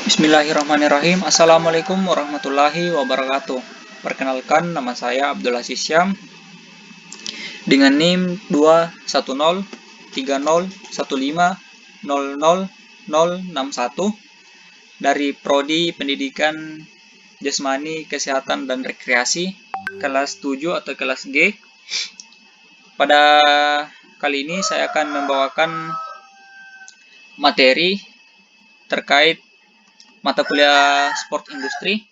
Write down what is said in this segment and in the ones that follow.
Bismillahirrahmanirrahim. Assalamualaikum warahmatullahi wabarakatuh. Perkenalkan, nama saya Abdul Aziz Syam dengan NIM 21030150061 dari Prodi Pendidikan Jasmani, Kesehatan dan Rekreasi kelas 7 atau kelas G. Pada kali ini saya akan membawakan materi terkait mata kuliah sport industri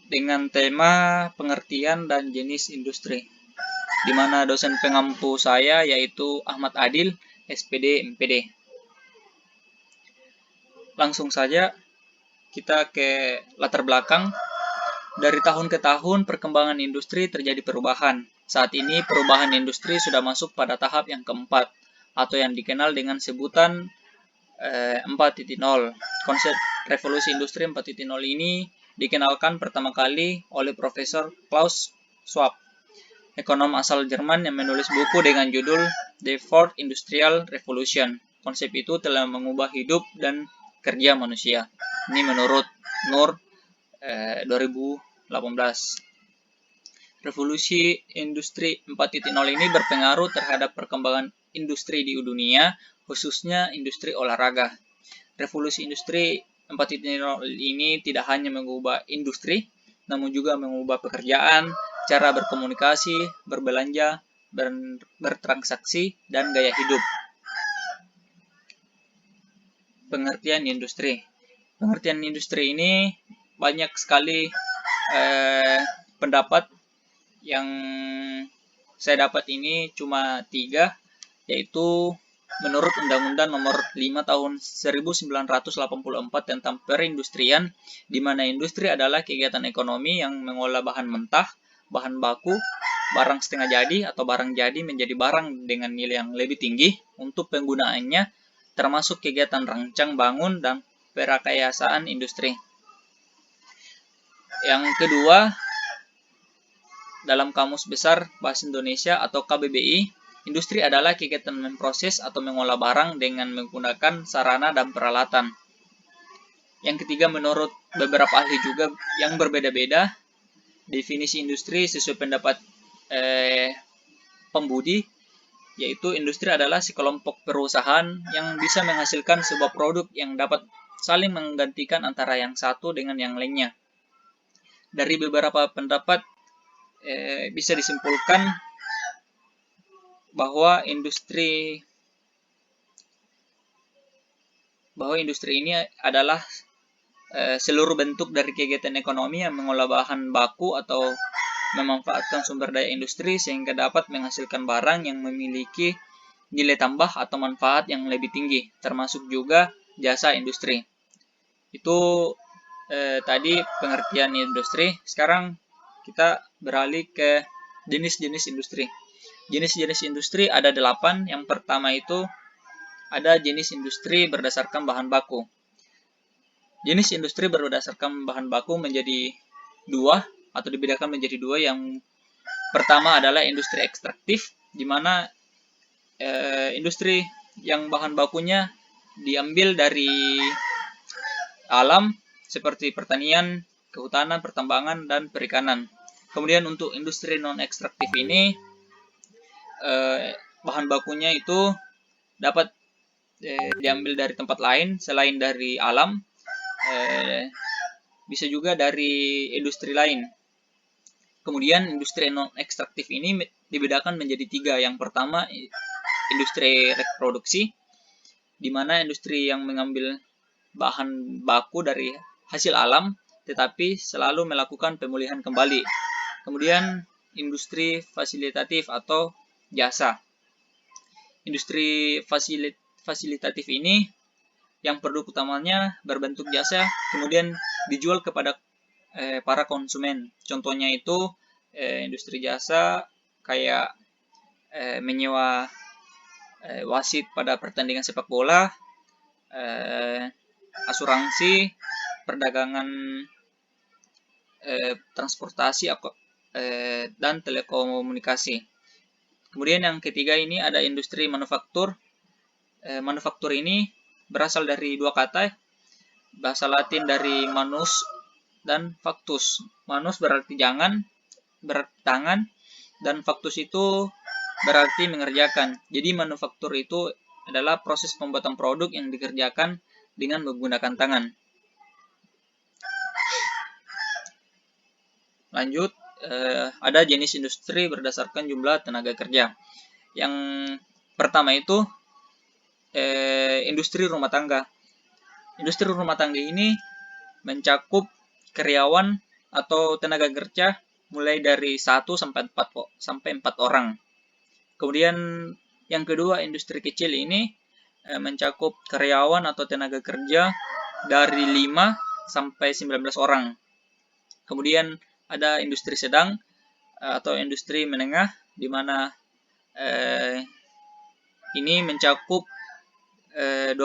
dengan tema pengertian dan jenis industri, di mana dosen pengampu saya yaitu Ahmad Adil, SPD MPD. Langsung saja kita ke latar belakang. Dari tahun ke tahun perkembangan industri terjadi perubahan. Saat ini perubahan industri sudah masuk pada tahap yang keempat, atau yang dikenal dengan sebutan 4.0. Konsep revolusi industri 4.0 ini dikenalkan pertama kali oleh Profesor Klaus Schwab, ekonom asal Jerman yang menulis buku dengan judul The Fourth Industrial Revolution. Konsep itu telah mengubah hidup dan kerja manusia. Ini menurut Nur 2018. Revolusi industri 4.0 ini berpengaruh terhadap perkembangan industri di dunia, khususnya industri olahraga. Revolusi industri 4.0 ini tidak hanya mengubah industri, namun juga mengubah pekerjaan, cara berkomunikasi, berbelanja, bertransaksi, dan gaya hidup. Pengertian industri. Pengertian industri ini banyak sekali pendapat. Yang saya dapat ini cuma 3, yaitu menurut Undang-Undang Nomor 5 Tahun 1984 tentang perindustrian, di mana industri adalah kegiatan ekonomi yang mengolah bahan mentah, bahan baku, barang setengah jadi atau barang jadi menjadi barang dengan nilai yang lebih tinggi untuk penggunaannya, termasuk kegiatan rancang bangun dan perakayasaan industri. Yang kedua, dalam Kamus Besar Bahasa Indonesia atau KBBI, industri adalah kegiatan memproses atau mengolah barang dengan menggunakan sarana dan peralatan. Yang ketiga, menurut beberapa ahli juga yang berbeda-beda, definisi industri sesuai pendapat Pembudi, yaitu industri adalah sekelompok perusahaan yang bisa menghasilkan sebuah produk yang dapat saling menggantikan antara yang satu dengan yang lainnya. Dari beberapa pendapat bisa disimpulkan bahwa industri ini adalah seluruh bentuk dari kegiatan ekonomi yang mengolah bahan baku atau memanfaatkan sumber daya industri sehingga dapat menghasilkan barang yang memiliki nilai tambah atau manfaat yang lebih tinggi, termasuk juga jasa industri. Itu tadi pengertian industri. Sekarang kita beralih ke jenis-jenis industri. Jenis-jenis industri ada 8. Yang pertama itu ada jenis industri berdasarkan bahan baku. Jenis industri berdasarkan bahan baku menjadi 2 atau dibedakan menjadi 2. Yang pertama adalah industri ekstraktif, di mana industri yang bahan bakunya diambil dari alam seperti pertanian, kehutanan, pertambangan, dan perikanan. Kemudian untuk industri non-ekstraktif ini bahan bakunya itu dapat diambil dari tempat lain selain dari alam, bisa juga dari industri lain. Kemudian industri non-ekstraktif ini dibedakan menjadi 3. Yang pertama industri reproduksi, di mana industri yang mengambil bahan baku dari hasil alam tetapi selalu melakukan pemulihan kembali. Kemudian industri fasilitatif atau jasa. Industri fasilitatif ini yang produk utamanya berbentuk jasa, kemudian dijual kepada para konsumen. Contohnya itu industri jasa kayak menyewa wasit pada pertandingan sepak bola, asuransi, perdagangan, transportasi, dan telekomunikasi. Kemudian yang ketiga ini ada industri manufaktur. Manufaktur ini berasal dari dua kata, bahasa Latin dari manus dan factus. Manus berarti jangan, berarti tangan, dan factus itu berarti mengerjakan. Jadi manufaktur itu adalah proses pembuatan produk yang dikerjakan dengan menggunakan tangan. Lanjut, ada jenis industri berdasarkan jumlah tenaga kerja. Yang pertama itu industri rumah tangga. Industri rumah tangga ini mencakup karyawan atau tenaga kerja mulai dari 1 sampai 4 orang. Kemudian yang kedua, industri kecil ini mencakup karyawan atau tenaga kerja dari 5 sampai 19 orang. Kemudian ada industri sedang atau industri menengah, di mana ini mencakup 20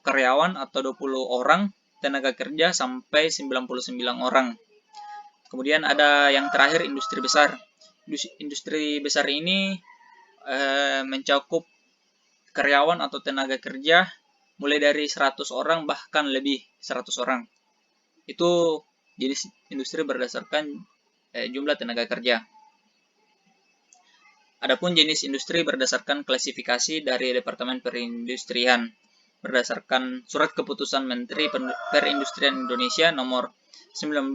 karyawan atau 20 orang tenaga kerja sampai 99 orang. Kemudian ada yang terakhir, industri besar. Industri besar ini mencakup karyawan atau tenaga kerja mulai dari 100 orang bahkan lebih 100 orang. Itu jenis industri berdasarkan jumlah tenaga kerja. Adapun jenis industri berdasarkan klasifikasi dari Departemen Perindustrian berdasarkan Surat Keputusan Menteri Perindustrian Indonesia nomor 19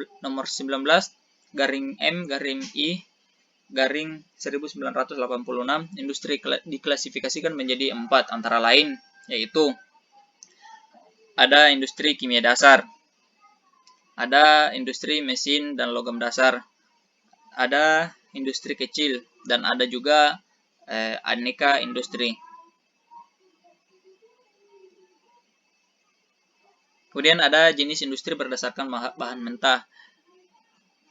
M-I-1986, industri diklasifikasikan menjadi 4, antara lain yaitu ada industri kimia dasar, ada industri mesin dan logam dasar, ada industri kecil, dan ada juga aneka industri. Kemudian ada jenis industri berdasarkan bahan mentah.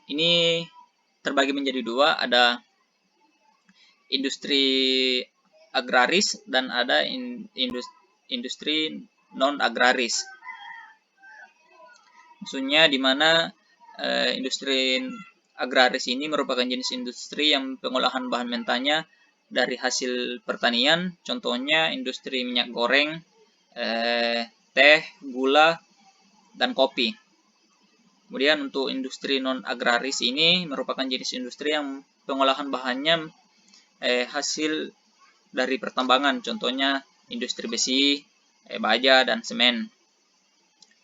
Ini terbagi menjadi 2, ada industri agraris dan ada industri non-agraris. Maksudnya di mana industri agraris ini merupakan jenis industri yang pengolahan bahan mentahnya dari hasil pertanian, contohnya industri minyak goreng, teh, gula, dan kopi. Kemudian untuk industri non-agraris ini merupakan jenis industri yang pengolahan bahannya hasil dari pertambangan, contohnya industri besi, baja, dan semen.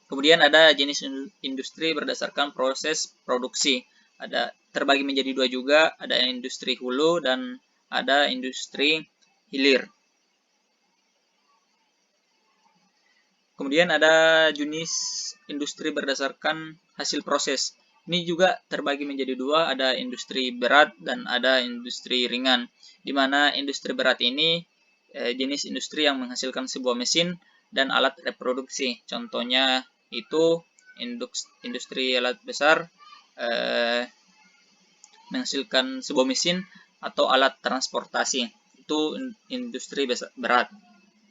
Kemudian ada jenis industri berdasarkan proses produksi. Ada terbagi menjadi 2 juga, ada industri hulu dan ada industri hilir. Kemudian ada jenis industri berdasarkan hasil proses. Ini juga terbagi menjadi 2, ada industri berat dan ada industri ringan. Di mana industri berat ini jenis industri yang menghasilkan sebuah mesin dan alat reproduksi. Contohnya itu industri alat besar menghasilkan sebuah mesin atau alat transportasi. Itu industri berat.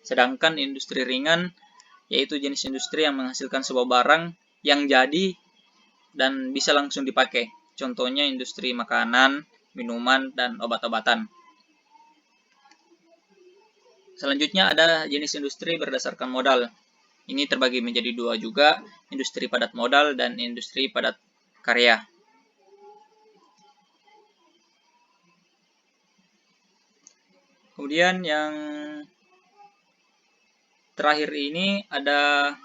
Sedangkan industri ringan yaitu jenis industri yang menghasilkan sebuah barang yang jadi dan bisa langsung dipakai. Contohnya industri makanan, minuman, dan obat-obatan. Selanjutnya ada jenis industri berdasarkan modal. Ini terbagi menjadi 2 juga, industri padat modal dan industri padat karya. Kemudian yang terakhir ini ada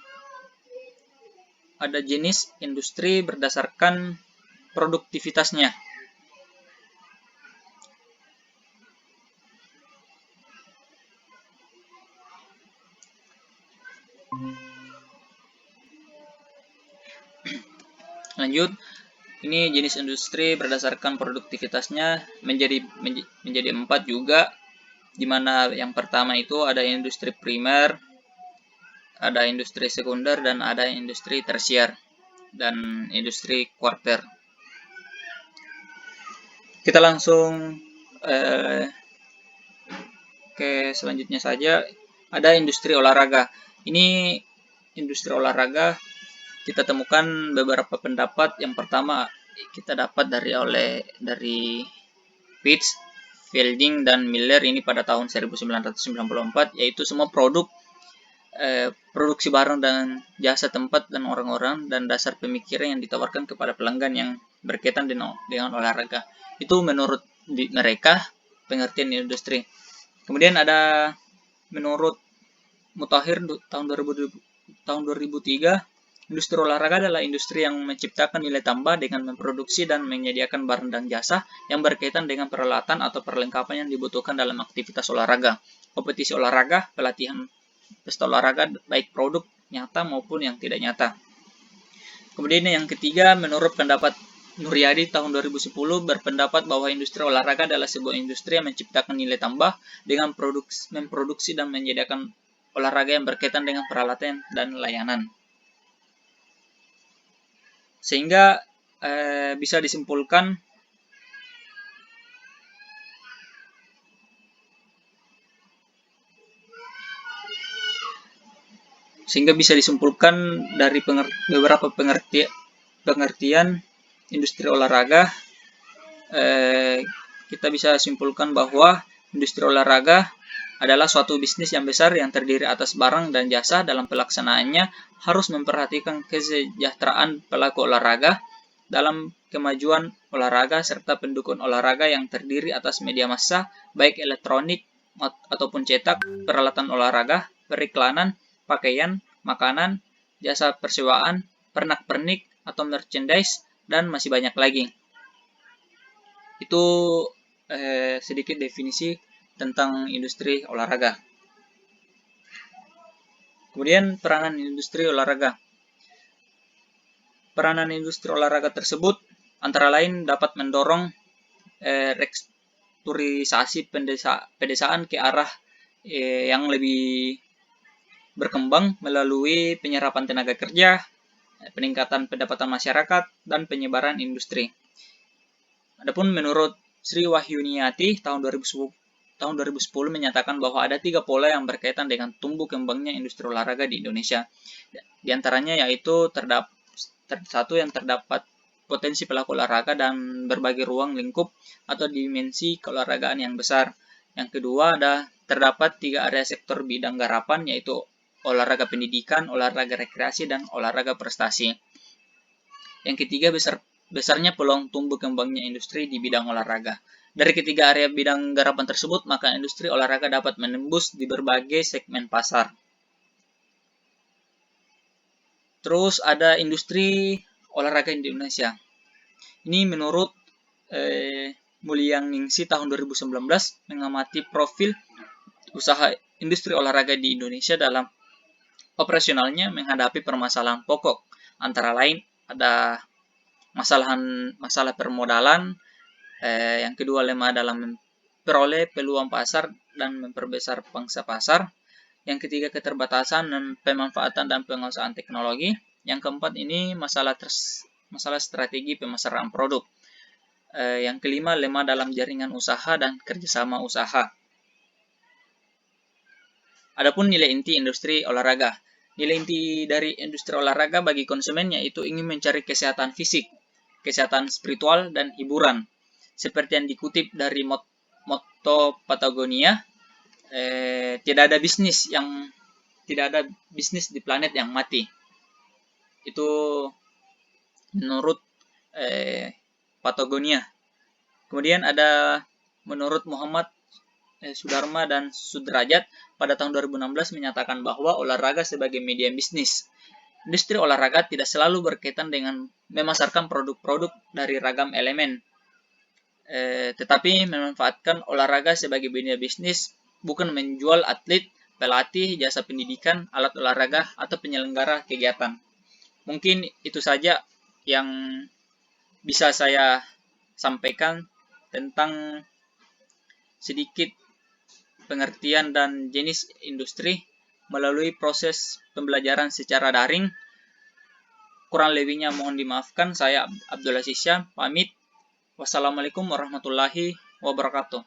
jenis industri berdasarkan produktivitasnya. Lanjut, ini jenis industri berdasarkan produktivitasnya menjadi 4 juga, di mana yang pertama itu ada industri primer, ada industri sekunder, dan ada industri tersier dan industri kuarter. Kita langsung ke selanjutnya saja. Ada industri olahraga. Ini industri olahraga kita temukan beberapa pendapat. Yang pertama kita dapat dari Pitts, Fielding, dan Miller ini pada tahun 1994, yaitu semua produk produksi barang dan jasa tempat dan orang-orang, dan dasar pemikiran yang ditawarkan kepada pelanggan yang berkaitan dengan olahraga. Itu menurut mereka pengertian industri. Kemudian ada menurut Mutahir tahun 2003, industri olahraga adalah industri yang menciptakan nilai tambah dengan memproduksi dan menyediakan barang dan jasa yang berkaitan dengan peralatan atau perlengkapan yang dibutuhkan dalam aktivitas olahraga, kompetisi olahraga, pelatihan, pesta olahraga, baik produk nyata maupun yang tidak nyata. Kemudian yang ketiga, menurut pendapat Nuryadi tahun 2010 berpendapat bahwa industri olahraga adalah sebuah industri yang menciptakan nilai tambah dengan memproduksi dan menyediakan olahraga yang berkaitan dengan peralatan dan layanan. Sehingga bisa disimpulkan dari beberapa pengertian industri olahraga, kita bisa simpulkan bahwa industri olahraga adalah suatu bisnis yang besar yang terdiri atas barang dan jasa. Dalam pelaksanaannya harus memperhatikan kesejahteraan pelaku olahraga dalam kemajuan olahraga serta pendukung olahraga yang terdiri atas media massa baik elektronik ataupun cetak, peralatan olahraga, periklanan, pakaian, makanan, jasa persewaan, pernak-pernik atau merchandise, dan masih banyak lagi. Itu sedikit definisi tentang industri olahraga. Kemudian peranan industri olahraga. Peranan industri olahraga tersebut antara lain dapat mendorong restrukturisasi pedesaan ke arah yang lebih berkembang melalui penyerapan tenaga kerja, peningkatan pendapatan masyarakat, dan penyebaran industri. Adapun menurut Sri Wahyuniati tahun 2010 menyatakan bahwa ada 3 pola yang berkaitan dengan tumbuh kembangnya industri olahraga di Indonesia. Di antaranya yaitu satu yang terdapat potensi pelaku olahraga dan berbagai ruang lingkup atau dimensi keolahragaan yang besar. Yang kedua terdapat 3 area sektor bidang garapan, yaitu olahraga pendidikan, olahraga rekreasi, dan olahraga prestasi. Yang ketiga, besarnya peluang tumbuh kembangnya industri di bidang olahraga. Dari ketiga area bidang garapan tersebut, maka industri olahraga dapat menembus di berbagai segmen pasar. Terus ada industri olahraga di Indonesia. Ini menurut Mulyaningsih tahun 2019 mengamati profil usaha industri olahraga di Indonesia dalam operasionalnya menghadapi permasalahan pokok. Antara lain ada masalah permodalan, yang kedua lemah dalam memperoleh peluang pasar dan memperbesar pangsa pasar, yang ketiga keterbatasan dan pemanfaatan dan penguasaan teknologi, yang keempat ini masalah strategi pemasaran produk, yang kelima lemah dalam jaringan usaha dan kerjasama usaha. Adapun nilai inti industri olahraga. Nilai inti dari industri olahraga bagi konsumen yaitu ingin mencari kesehatan fisik, kesehatan spiritual, dan hiburan. Seperti yang dikutip dari motto Patagonia, tidak ada bisnis di planet yang mati. Itu menurut Patagonia. Kemudian ada menurut Muhammad Sudarma dan Sudrajat pada tahun 2016 menyatakan bahwa olahraga sebagai media bisnis. Industri olahraga tidak selalu berkaitan dengan memasarkan produk-produk dari ragam elemen, tetapi memanfaatkan olahraga sebagai media bisnis, bukan menjual atlet, pelatih, jasa pendidikan, alat olahraga, atau penyelenggara kegiatan. Mungkin itu saja yang bisa saya sampaikan tentang sedikit pengertian dan jenis industri melalui proses pembelajaran secara daring. Kurang lebihnya mohon dimaafkan. Saya Abdul Aziz Syam, pamit. Wassalamualaikum warahmatullahi wabarakatuh.